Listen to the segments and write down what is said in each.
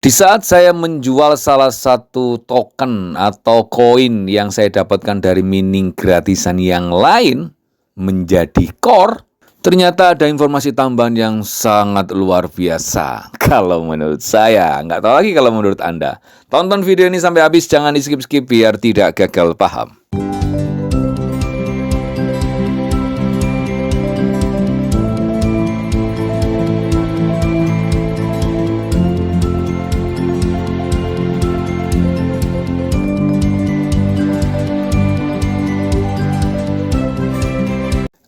Di saat saya menjual salah satu token atau koin yang saya dapatkan dari mining gratisan yang lain menjadi core, ternyata ada informasi tambahan yang sangat luar biasa. Kalau menurut saya, nggak tahu lagi kalau menurut Anda. Tonton video ini sampai habis, jangan di-skip-skip biar tidak gagal paham.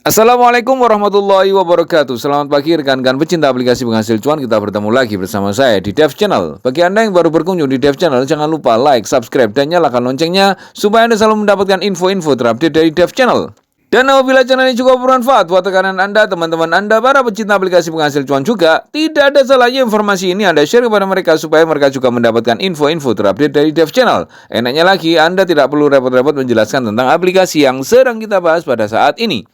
Assalamualaikum warahmatullahi wabarakatuh. Selamat pagi rekan-rekan pecinta aplikasi penghasil cuan. Kita bertemu lagi bersama saya di Dev Channel. Bagi Anda yang baru berkunjung di Dev Channel, jangan lupa like, subscribe, dan nyalakan loncengnya supaya Anda selalu mendapatkan info-info terupdate dari Dev Channel. Dan apabila channel ini juga bermanfaat buat tekanan Anda, teman-teman Anda, para pecinta aplikasi penghasil cuan juga, tidak ada salahnya informasi ini Anda share kepada mereka supaya mereka juga mendapatkan info-info terupdate dari Dev Channel. Enaknya lagi, Anda tidak perlu repot-repot menjelaskan tentang aplikasi yang sedang kita bahas pada saat ini.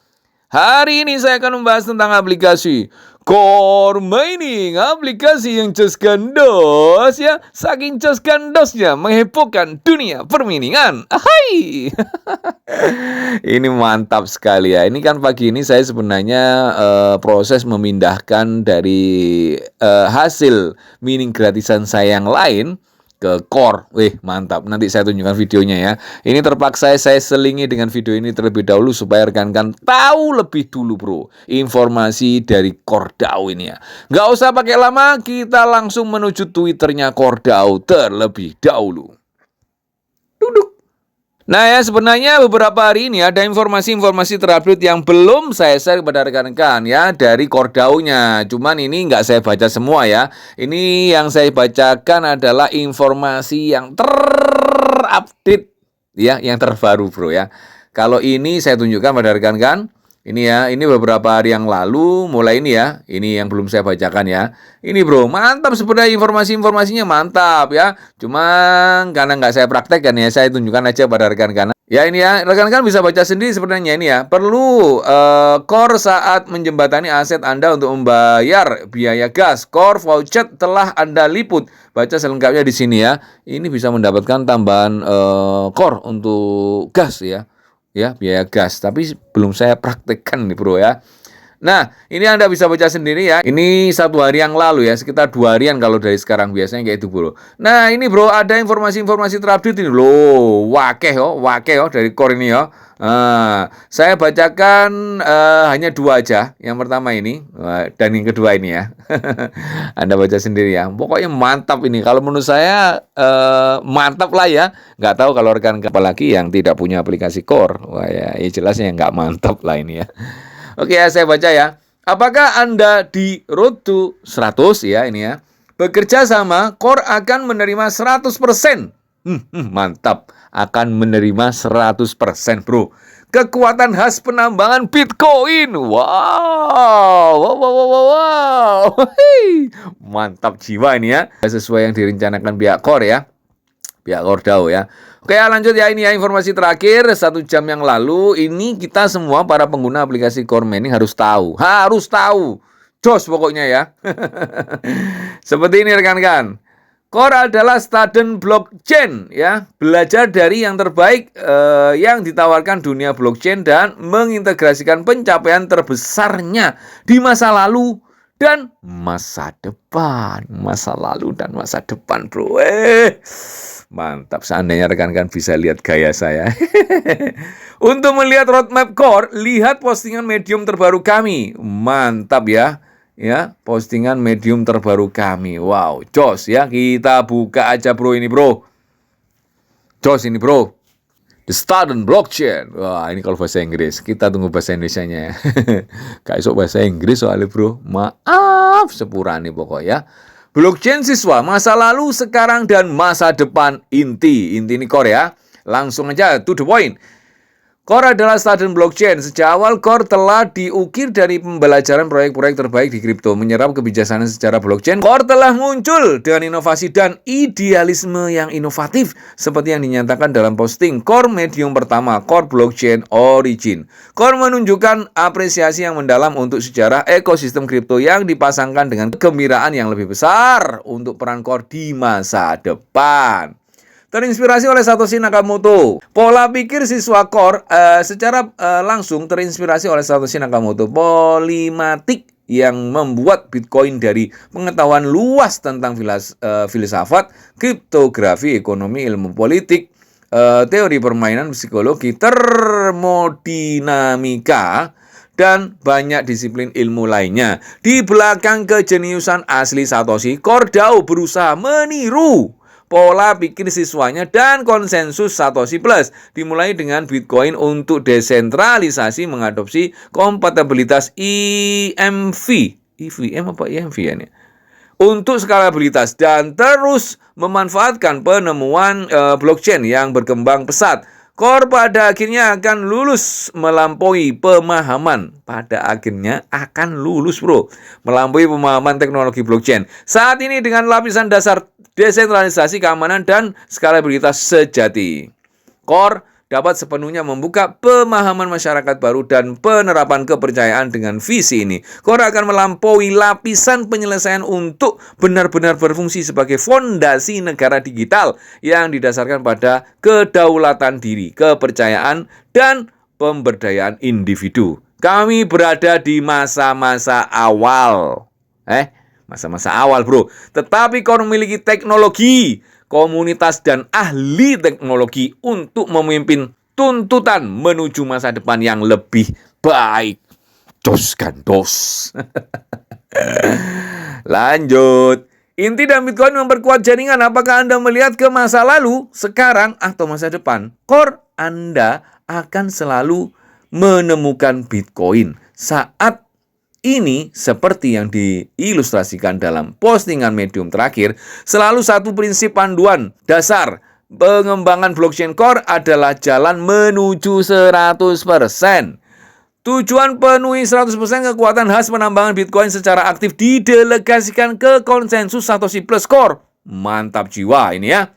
Hari ini saya akan membahas tentang aplikasi Core Mining, aplikasi yang cus gandos ya, saking cus gandosnya menghebohkan dunia perminingan. Hai. Ini mantap sekali ya. Ini kan pagi ini saya sebenarnya proses memindahkan dari hasil mining gratisan saya yang lain ke core. Mantap. Nanti saya tunjukkan videonya ya. Ini terpaksa saya selingi dengan video ini terlebih dahulu supaya rekan-rekan tahu lebih dulu bro informasi dari Cordao ini ya. Nggak usah pakai lama, kita langsung menuju Twitternya Cordao terlebih dahulu. Duduk. Nah ya, sebenarnya beberapa hari ini ada informasi-informasi terupdate yang belum saya share kepada rekan-rekan ya dari Cordao-nya. Cuman ini nggak saya baca semua ya. Ini yang saya bacakan adalah informasi yang terupdate ya, yang terbaru bro ya. Kalau ini saya tunjukkan pada rekan-rekan. Ini ya, ini beberapa hari yang lalu mulai ini ya. Ini yang belum saya bacakan ya. Ini bro, mantap sebenarnya informasi-informasinya mantap ya. Cuma karena nggak saya praktekkan ya, saya tunjukkan aja pada rekan-rekan. Ya ini ya, rekan-rekan bisa baca sendiri sebenarnya ini ya. Perlu core saat menjembatani aset Anda untuk membayar biaya gas. Core voucher telah Anda liput. Baca selengkapnya di sini ya. Ini bisa mendapatkan tambahan core untuk gas ya. Ya, biaya gas, tapi belum saya praktekkan nih bro ya. Nah, ini Anda bisa baca sendiri ya. Ini 1 hari yang lalu ya, sekitar 2 harian kalau dari sekarang biasanya kayak itu bro. Nah, ini bro ada informasi-informasi terupdate ini loh. Wakeh yo dari core ini yo. Saya bacakan hanya 2 aja. Yang pertama ini dan yang kedua ini ya. Anda baca sendiri ya. Pokoknya mantap ini. Kalau menurut saya mantap lah ya. Nggak tahu kalau rekan apalagi yang tidak punya aplikasi core. Wah ya jelasnya nggak mantap lah ini ya. Oke ya, saya baca ya. Apakah Anda di road to 100 ya ini ya? Bekerja sama, core akan menerima 100%. Mantap, akan menerima 100% bro. Kekuatan khas penambangan Bitcoin. Wow. Mantap jiwa ini ya. Sesuai yang direncanakan pihak core ya. Pihak Cordao ya. Oke lanjut ya, ini ya informasi terakhir 1 jam yang lalu. Ini kita semua para pengguna aplikasi Core Mining harus tahu. Jos pokoknya ya. Seperti ini rekan-rekan. Core adalah student blockchain ya. Belajar dari yang terbaik yang ditawarkan dunia blockchain dan mengintegrasikan pencapaian terbesarnya di masa lalu dan masa depan. Masa lalu dan masa depan bro. Mantap, seandainya rekan-rekan bisa lihat gaya saya. Untuk melihat roadmap core, lihat postingan medium terbaru kami. Mantap ya. Ya, postingan medium terbaru kami. Wow, jos ya. Kita buka aja bro ini bro. Jos ini bro. The Student Blockchain. Wah, ini kalau bahasa Inggris. Kita tunggu bahasa Indonesianya ya. Gak esok bahasa Inggris soalnya bro. Maaf sepura nih pokoknya. Blockchain siswa, masa lalu, sekarang, dan masa depan inti. Inti ini core ya. Langsung aja to the point. Core adalah standar blockchain. Sejak awal Core telah diukir dari pembelajaran proyek-proyek terbaik di kripto. Menyerap kebijaksanaan secara blockchain, Core telah muncul dengan inovasi dan idealisme yang inovatif seperti yang dinyatakan dalam posting Core Medium pertama, Core Blockchain Origin. Core menunjukkan apresiasi yang mendalam untuk sejarah ekosistem kripto yang dipasangkan dengan kegembiraan yang lebih besar untuk peran Core di masa depan. Terinspirasi oleh Satoshi Nakamoto. Pola pikir siswa Core secara langsung terinspirasi oleh Satoshi Nakamoto. Polimatik yang membuat Bitcoin dari pengetahuan luas tentang filsafat, kriptografi, ekonomi, ilmu politik, teori permainan, psikologi, termodinamika, dan banyak disiplin ilmu lainnya. Di belakang kejeniusan asli Satoshi, Core DAO berusaha meniru pola pikir siswanya dan konsensus Satoshi Plus, dimulai dengan Bitcoin untuk desentralisasi mengadopsi kompatibilitas EVM apa EMV ya ini? Untuk skalabilitas dan terus memanfaatkan penemuan blockchain yang berkembang pesat. Core pada akhirnya akan lulus melampaui pemahaman. Melampaui pemahaman teknologi blockchain. Saat ini dengan lapisan dasar desentralisasi, keamanan, dan skalabilitas sejati, Core dapat sepenuhnya membuka pemahaman masyarakat baru dan penerapan kepercayaan. Dengan visi ini, Core akan melampaui lapisan penyelesaian untuk benar-benar berfungsi sebagai fondasi negara digital yang didasarkan pada kedaulatan diri, kepercayaan, dan pemberdayaan individu. Kami berada di masa-masa awal. Masa-masa awal, bro. Tetapi Core memiliki teknologi, komunitas, dan ahli teknologi untuk memimpin tuntutan menuju masa depan yang lebih baik. Dos kan dos. Lanjut. Inti dan Bitcoin memperkuat jaringan. Apakah Anda melihat ke masa lalu, sekarang, atau masa depan? Core Anda akan selalu menemukan Bitcoin saat ini, seperti yang diilustrasikan dalam postingan Medium terakhir, selalu satu prinsip panduan dasar pengembangan blockchain Core adalah jalan menuju 100%. Tujuan penuhi 100% kekuatan khas penambangan Bitcoin secara aktif didelegasikan ke konsensus Satoshi Plus Core. Mantap jiwa ini ya.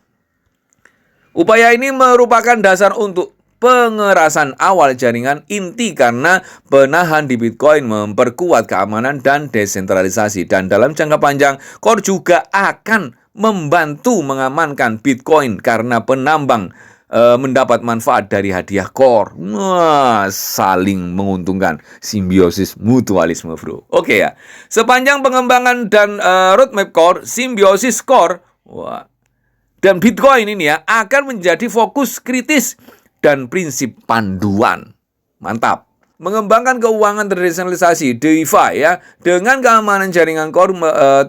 Upaya ini merupakan dasar untuk pengerasan awal jaringan inti karena penahan di Bitcoin memperkuat keamanan dan desentralisasi. Dan dalam jangka panjang, Core juga akan membantu mengamankan Bitcoin karena penambang mendapat manfaat dari hadiah Core. Saling menguntungkan, simbiosis mutualisme, bro. Oke ya. Sepanjang pengembangan dan roadmap Core, simbiosis Core dan Bitcoin ini ya akan menjadi fokus kritis dan prinsip panduan. Mantap. Mengembangkan keuangan terdesentralisasi, DeFi ya, dengan keamanan jaringan Core,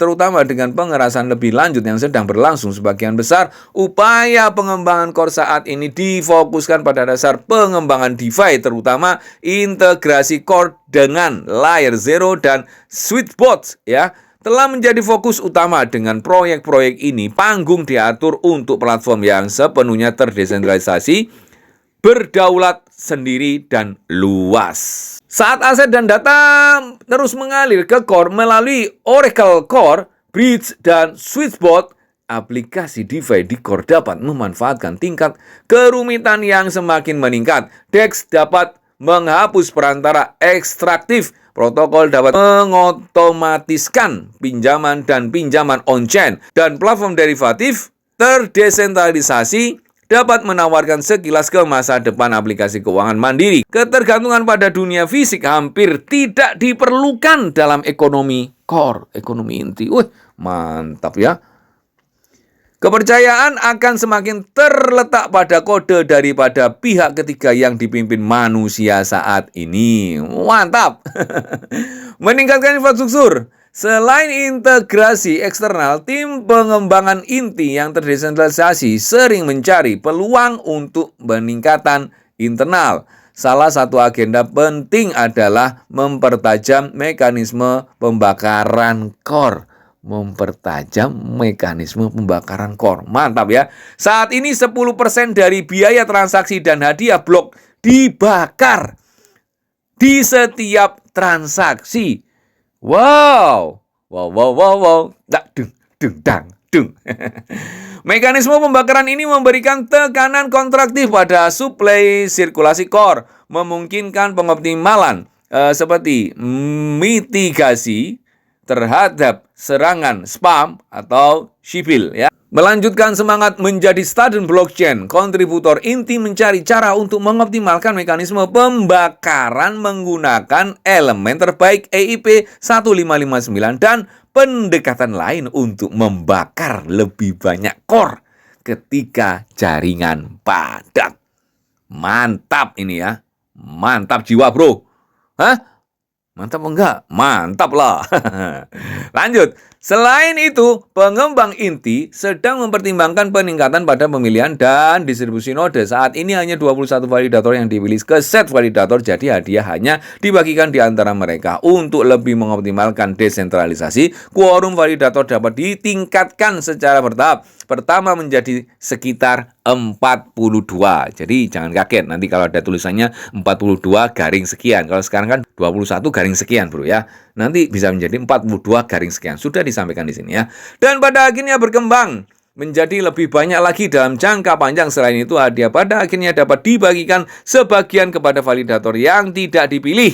terutama dengan pengerasan lebih lanjut yang sedang berlangsung. Sebagian besar upaya pengembangan Core saat ini difokuskan pada dasar pengembangan DeFi, terutama integrasi Core dengan Layer 0 dan Switchbot ya, telah menjadi fokus utama. Dengan proyek-proyek ini, panggung diatur untuk platform yang sepenuhnya terdesentralisasi, berdaulat sendiri, dan luas. Saat aset dan data terus mengalir ke Core melalui Oracle Core, Bridge, dan Switchbot, aplikasi DeFi di Core dapat memanfaatkan tingkat kerumitan yang semakin meningkat. DEX dapat menghapus perantara ekstraktif, protokol dapat mengotomatiskan pinjaman dan pinjaman on-chain, dan platform derivatif terdesentralisasi dapat menawarkan sekilas ke masa depan aplikasi keuangan mandiri. Ketergantungan pada dunia fisik hampir tidak diperlukan dalam ekonomi Core, ekonomi inti. Mantap ya. Kepercayaan akan semakin terletak pada kode daripada pihak ketiga yang dipimpin manusia saat ini. Mantap. Meningkatkan infrastruktur. Selain integrasi eksternal, tim pengembangan inti yang terdesentralisasi sering mencari peluang untuk peningkatan internal. Salah satu agenda penting adalah mempertajam mekanisme pembakaran Core. Mantap ya. Saat ini 10% dari biaya transaksi dan hadiah blok dibakar di setiap transaksi. Wow. Dung. Mekanisme pembakaran ini memberikan tekanan kontraktif pada suplai sirkulasi core, memungkinkan pengoptimalan seperti mitigasi terhadap serangan spam atau sipil, ya. Melanjutkan semangat menjadi student blockchain, kontributor inti mencari cara untuk mengoptimalkan mekanisme pembakaran menggunakan elemen terbaik EIP 1559 dan pendekatan lain untuk membakar lebih banyak core ketika jaringan padat. Mantap ini ya. Mantap jiwa, bro. Hah? Mantap enggak? Mantap lah. Lanjut. Selain itu, pengembang inti sedang mempertimbangkan peningkatan pada pemilihan dan distribusi node. Saat ini hanya 21 validator yang dipilih ke set validator, jadi hadiah hanya dibagikan di antara mereka. Untuk lebih mengoptimalkan desentralisasi, quorum validator dapat ditingkatkan secara bertahap. Pertama menjadi sekitar 42. Jadi jangan kaget nanti kalau ada tulisannya 42 garing sekian. Kalau sekarang kan 21 garing sekian, bro, ya. Nanti bisa menjadi 42 garing sekian. Sudah disampaikan di sini, ya. Dan pada akhirnya berkembang menjadi lebih banyak lagi dalam jangka panjang. Selain itu, hadiah pada akhirnya dapat dibagikan sebagian kepada validator yang tidak dipilih.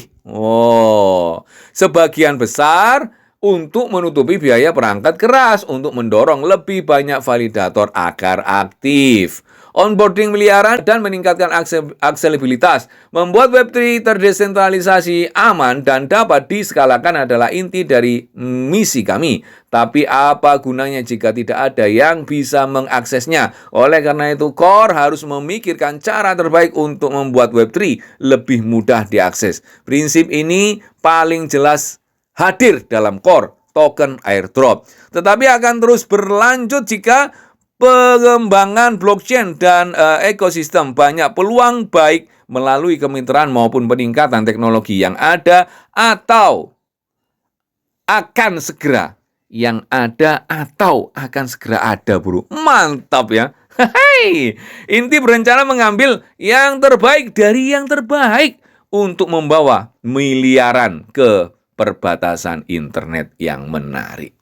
Sebagian besar untuk menutupi biaya perangkat keras untuk mendorong lebih banyak validator agar aktif. Onboarding miliaran dan meningkatkan aksesibilitas. Membuat Web3 terdesentralisasi, aman, dan dapat diskalakan adalah inti dari misi kami. Tapi apa gunanya jika tidak ada yang bisa mengaksesnya? Oleh karena itu, Core harus memikirkan cara terbaik untuk membuat Web3 lebih mudah diakses. Prinsip ini paling jelas hadir dalam Core token airdrop. Tetapi akan terus berlanjut jika pengembangan blockchain dan ekosistem banyak peluang baik melalui kemitraan maupun peningkatan teknologi yang ada atau akan segera ada, bro. Mantap ya. Inti berencana mengambil yang terbaik dari yang terbaik untuk membawa miliaran ke perbatasan internet yang menarik.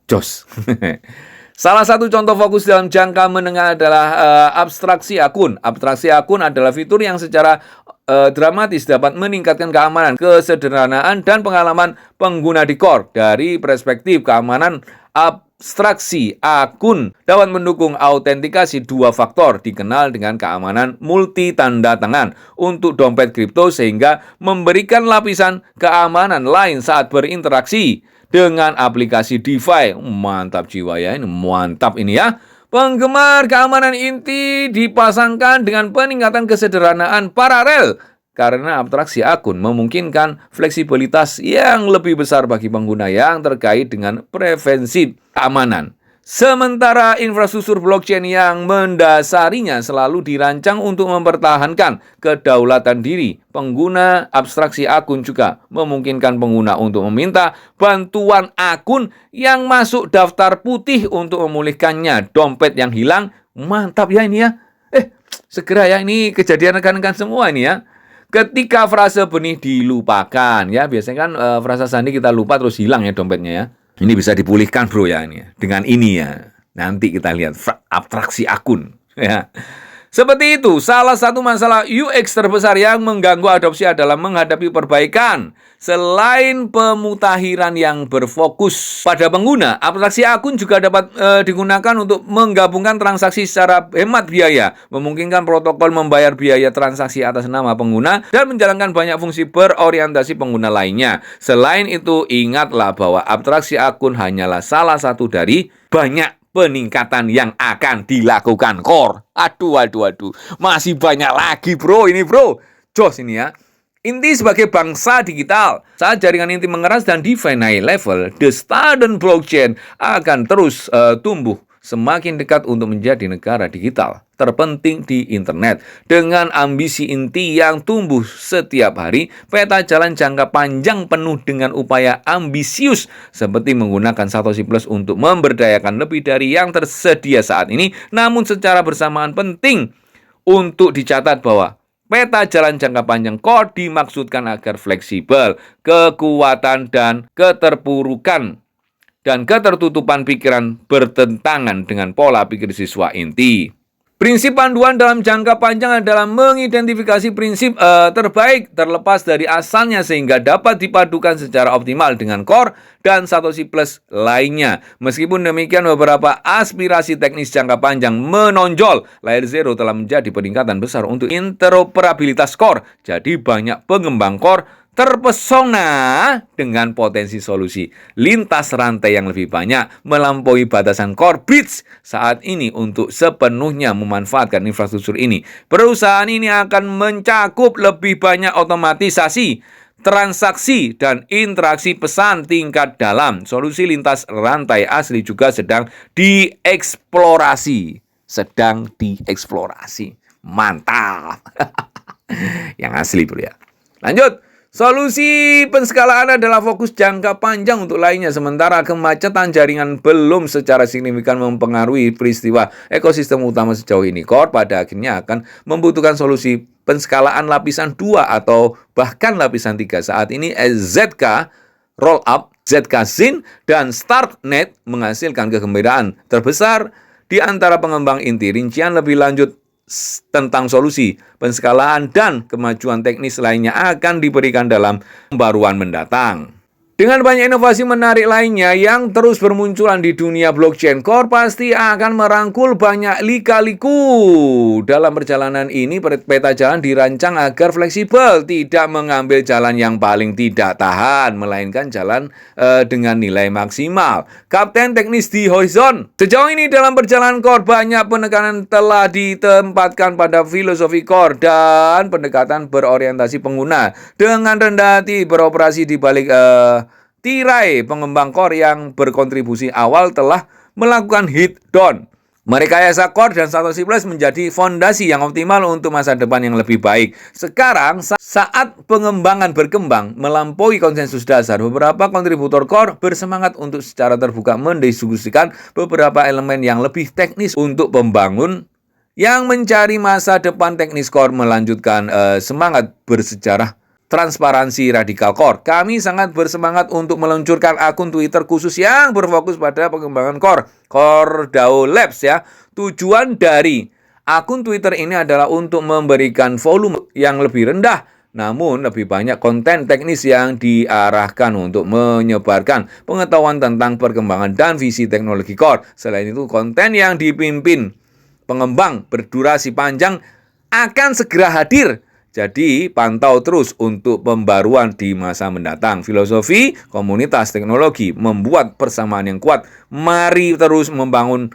Jos. Salah satu contoh fokus dalam jangka menengah adalah abstraksi akun. Abstraksi akun adalah fitur yang secara dramatis dapat meningkatkan keamanan, kesederhanaan, dan pengalaman pengguna di Core. Dari perspektif keamanan, abstraksi akun dapat mendukung autentikasi dua faktor dikenal dengan keamanan multi tanda tangan untuk dompet kripto sehingga memberikan lapisan keamanan lain saat berinteraksi dengan aplikasi DeFi. Mantap jiwa ya, ini mantap ini ya. Penggemar keamanan inti dipasangkan dengan peningkatan kesederhanaan paralel karena abstraksi akun memungkinkan fleksibilitas yang lebih besar bagi pengguna yang terkait dengan prevensi keamanan. Sementara infrastruktur blockchain yang mendasarinya selalu dirancang untuk mempertahankan kedaulatan diri, pengguna abstraksi akun juga memungkinkan pengguna untuk meminta bantuan akun yang masuk daftar putih untuk memulihkannya dompet yang hilang. Mantap ya ini ya. Segera ya, ini kejadian rekan-rekan semua ini ya. Ketika frase benih dilupakan, ya biasanya kan frasa sandi kita lupa terus hilang ya dompetnya ya. Ini bisa dipulihkan, bro, ya ini ya. Dengan ini ya. Nanti kita lihat abstraksi akun ya. Seperti itu, salah satu masalah UX terbesar yang mengganggu adopsi adalah menghadapi perbaikan. Selain pemutahiran yang berfokus pada pengguna, abstraksi akun juga dapat digunakan untuk menggabungkan transaksi secara hemat biaya, memungkinkan protokol membayar biaya transaksi atas nama pengguna, dan menjalankan banyak fungsi berorientasi pengguna lainnya. Selain itu, ingatlah bahwa abstraksi akun hanyalah salah satu dari banyak peningkatan yang akan dilakukan Core. Aduh. Masih banyak lagi, bro. Ini, bro. Jos ini ya. Inti sebagai bangsa digital, saat jaringan inti mengeras dan DeFi naik level, the student blockchain akan terus tumbuh semakin dekat untuk menjadi negara digital terpenting di internet. Dengan ambisi inti yang tumbuh setiap hari, peta jalan jangka panjang penuh dengan upaya ambisius seperti menggunakan Satoshi Plus untuk memberdayakan lebih dari yang tersedia saat ini. Namun secara bersamaan penting untuk dicatat bahwa Peta jalan jangka panjang core dimaksudkan agar fleksibel, kekuatan dan keterpurukan dan ketertutupan pikiran bertentangan dengan pola pikir siswa inti. Prinsip panduan dalam jangka panjang adalah mengidentifikasi prinsip terbaik terlepas dari asalnya sehingga dapat dipadukan secara optimal dengan core dan Satoshi Plus lainnya. Meskipun demikian, beberapa aspirasi teknis jangka panjang menonjol. Layer Zero telah menjadi peningkatan besar untuk interoperabilitas core. Jadi banyak pengembang core terpesona dengan potensi solusi lintas rantai yang lebih banyak melampaui batasan core bits saat ini untuk sepenuhnya memanfaatkan infrastruktur ini. Perusahaan ini akan mencakup lebih banyak otomatisasi, transaksi, dan interaksi pesan tingkat dalam. Solusi lintas rantai asli juga sedang dieksplorasi. Mantap. Yang asli bro ya. Lanjut. Solusi penskalaan adalah fokus jangka panjang untuk lainnya, sementara kemacetan jaringan belum secara signifikan mempengaruhi peristiwa ekosistem utama sejauh ini. Core pada akhirnya akan membutuhkan solusi penskalaan lapisan 2 atau bahkan lapisan 3. Saat ini ZK Rollup, ZK Zin, dan StarkNet menghasilkan kegembiraan terbesar di antara pengembang inti. Rincian lebih lanjut tentang solusi, penskalaan, dan kemajuan teknis lainnya akan diberikan dalam pembaruan mendatang. Dengan banyak inovasi menarik lainnya yang terus bermunculan di dunia blockchain, Core pasti akan merangkul banyak lika-liku. Dalam perjalanan ini, peta jalan dirancang agar fleksibel, tidak mengambil jalan yang paling tidak tahan, melainkan jalan dengan nilai maksimal. Kapten teknis di horizon. Sejauh ini dalam perjalanan Core, banyak penekanan telah ditempatkan pada filosofi Core dan pendekatan berorientasi pengguna dengan rendah hati beroperasi di balik tirai pengembang core yang berkontribusi awal telah melakukan hit down. Merekayasa core dan Satoshi Plus menjadi fondasi yang optimal untuk masa depan yang lebih baik. Sekarang, saat pengembangan berkembang melampaui konsensus dasar, beberapa kontributor core bersemangat untuk secara terbuka mendiskusikan beberapa elemen yang lebih teknis untuk membangun yang mencari masa depan teknis core melanjutkan semangat bersejarah transparansi radikal core. Kami sangat bersemangat untuk meluncurkan akun Twitter khusus yang berfokus pada pengembangan core. Core DAO Labs ya. Tujuan dari akun Twitter ini adalah untuk memberikan volume yang lebih rendah, namun lebih banyak konten teknis yang diarahkan untuk menyebarkan pengetahuan tentang perkembangan dan visi teknologi core. Selain itu, konten yang dipimpin pengembang berdurasi panjang akan segera hadir. Jadi, pantau terus untuk pembaruan di masa mendatang. Filosofi komunitas teknologi membuat persamaan yang kuat. Mari terus membangun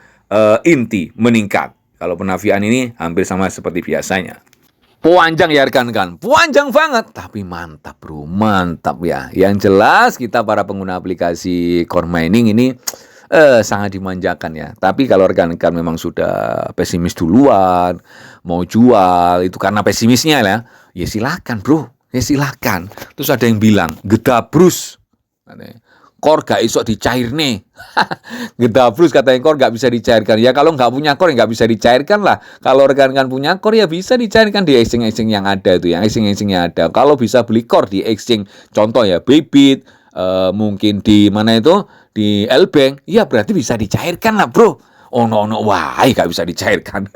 inti meningkat. Kalau penafian ini hampir sama seperti biasanya. Panjang ya rekan-rekan, panjang banget. Tapi mantap bro, mantap ya. Yang jelas kita para pengguna aplikasi core mining ini sangat dimanjakan ya. Tapi kalau rekan-rekan memang sudah pesimis duluan, mau jual itu karena pesimisnya ya silakan bro, ya silakan. Terus ada yang bilang gedabrus, core gak iso dicair nih. Gedabrus katanya core gak bisa dicairkan. Ya kalau nggak punya core nggak bisa dicairkan lah. Kalau rekan-rekan punya core ya bisa dicairkan di exchange-exchange yang ada itu, yang exchange-exchange yang ada. Kalau bisa beli core di exchange, contoh ya Bybit, mungkin di mana itu di L-Bank, ya berarti bisa dicairkan lah bro. Oh no, wah gak bisa dicairkan.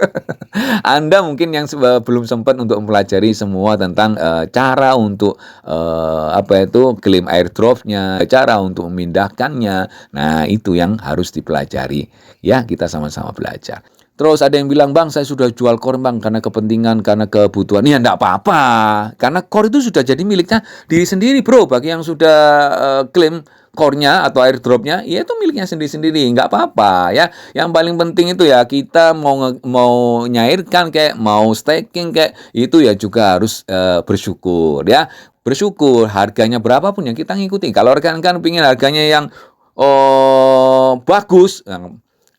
Anda mungkin yang belum sempat untuk mempelajari semua tentang cara untuk klaim airdropnya, cara untuk memindahkannya. Nah itu yang harus dipelajari. Ya kita sama-sama belajar. Terus ada yang bilang, bang saya sudah jual core bang karena kepentingan, karena kebutuhan. Ya enggak apa-apa, karena core itu sudah jadi miliknya diri sendiri bro. Bagi yang sudah klaim core-nya atau airdrop-nya, ya itu miliknya sendiri-sendiri, enggak apa-apa ya. Yang paling penting itu ya kita mau nyairkan kayak mau staking kayak itu ya juga harus bersyukur ya. Bersyukur harganya berapapun yang kita ngikuti. Kalau rekan-rekan pingin harganya yang bagus,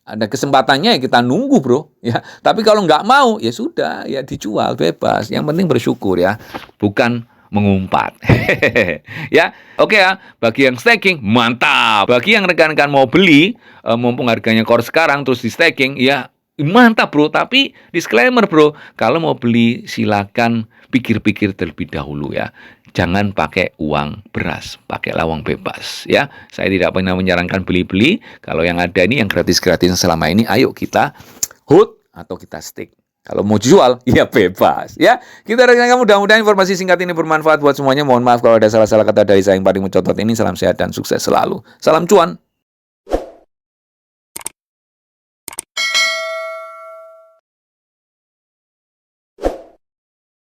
ada kesempatannya ya kita nunggu bro ya. Tapi kalau nggak mau ya sudah ya dijual bebas. Yang penting bersyukur ya, bukan mengumpat. Ya, oke ya. Bagi yang staking mantap. Bagi yang rekan-rekan mau beli mumpung harganya core sekarang terus di staking ya mantap bro. Tapi disclaimer bro, kalau mau beli silakan pikir-pikir terlebih dahulu ya. Jangan pakai uang beras, pakailah uang bebas ya. Saya tidak pernah menyarankan beli-beli. Kalau yang ada ini yang gratis-gratis selama ini, ayo kita hold atau kita stick. Kalau mau jual, ya bebas ya. Kita rekan mudah-mudahan informasi singkat ini bermanfaat buat semuanya. Mohon maaf kalau ada salah-salah kata dari saya yang paling mencontoh ini. Salam sehat dan sukses selalu. Salam cuan.